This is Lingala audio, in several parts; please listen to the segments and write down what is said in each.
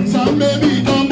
Some baby come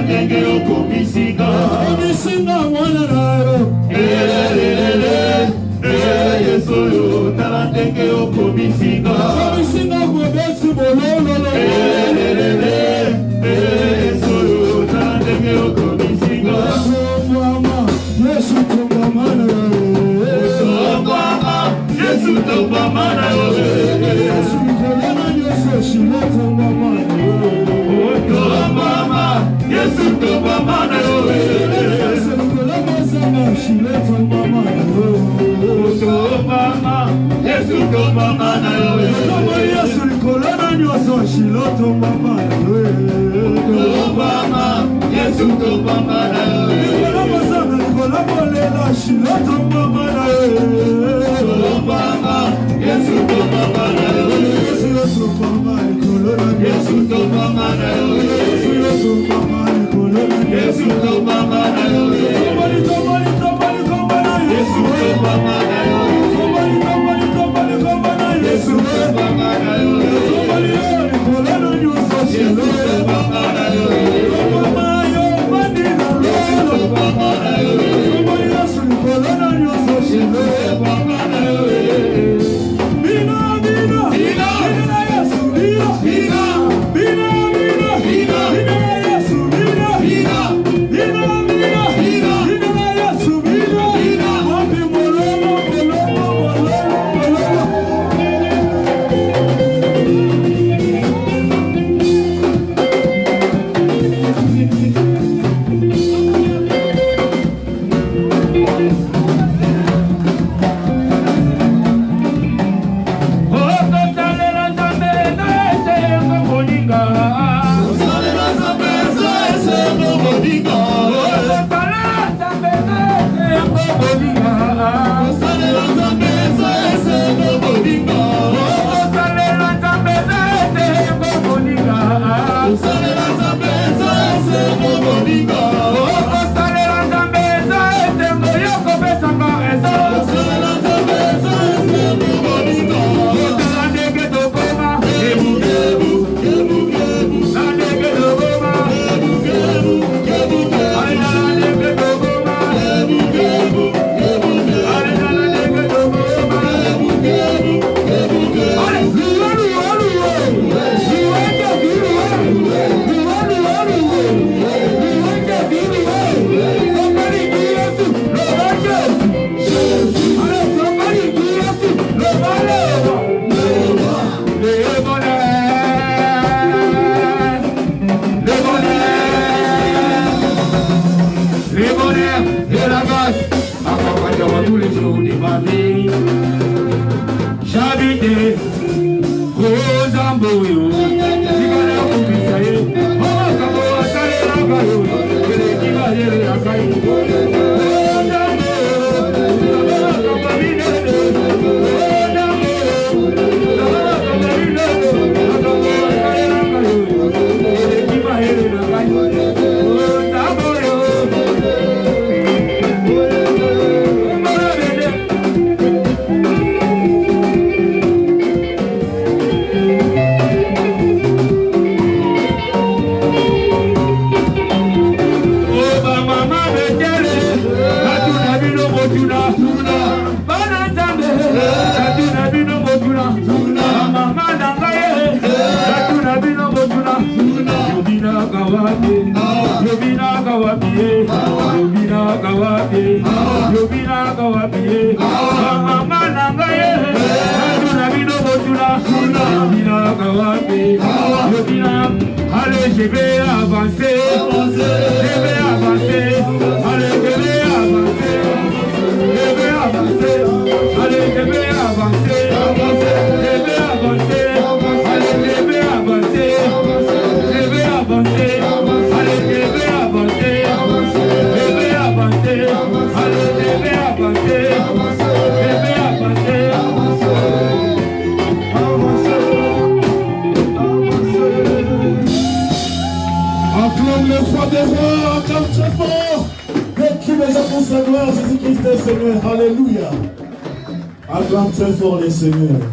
Nenge okumisika, okumisika mwana nayo. Allez, je vais avancer, je vais avancer, allez, je vais avancer, je vais avancer, allez, je vais avancer, je vais avancer, allez, je vais avancer, je vais avancer, allez, je vais avancer, je vais avancer, allez, je vais avancer, je vais avancer. Acclame le roi des rois, acclame très fort. Et qui déjà pour sa gloire, Jésus-Christ est Seigneur. Alléluia. Acclame très fort les seigneurs.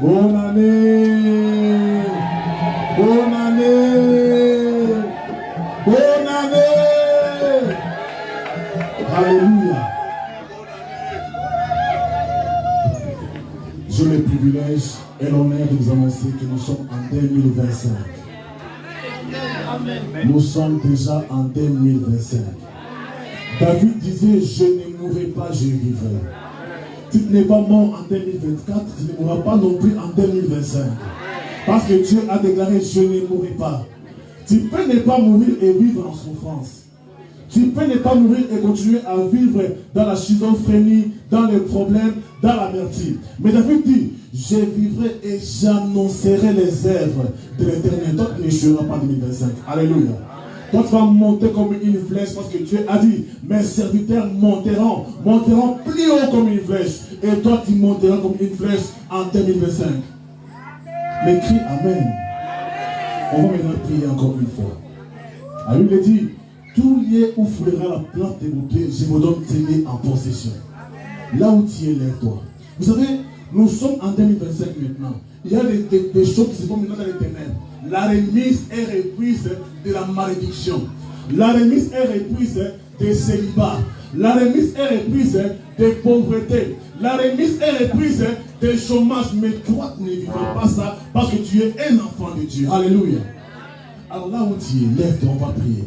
Bonne année. Bonne année. Bonne année. Alléluia. J'ai le privilège et l'honneur de vous annoncer que nous sommes en 2025. Nous sommes déjà en 2025. David disait, je ne mourrai pas, je vivrai. Tu n'es pas mort en 2024, tu ne mourras pas non plus en 2025. Parce que Dieu a déclaré, je ne mourrai pas. Tu peux ne pas mourir et vivre en souffrance. Tu peux ne pas mourir et continuer à vivre dans la schizophrénie, dans les problèmes, dans l'amertume. Mais David dit, je vivrai et j'annoncerai les œuvres de l'Éternel. Toi, tu n'échoueras pas en 2025. Alléluia. Toi, tu vas monter comme une flèche parce que Dieu a dit, mes serviteurs monteront plus haut comme une flèche. Et toi, tu monteras comme une flèche en 2025. Mais crie Amen. On va maintenant prier encore une fois. La Bible dit, tout lieu où fleura la plante de vos pieds, je vous donne tes lieux en possession. Là où tu es, lève-toi. Vous savez, nous sommes en 2025 maintenant. Il y a des choses qui se font maintenant dans les ténèbres. La remise est reprise de la malédiction. La remise est reprise des célibats. La remise est reprise des pauvretés. La remise est reprise des chômages. Mais toi, tu ne vivras pas ça parce que tu es un enfant de Dieu. Alléluia. Alors là où tu es, lève-toi, on va prier.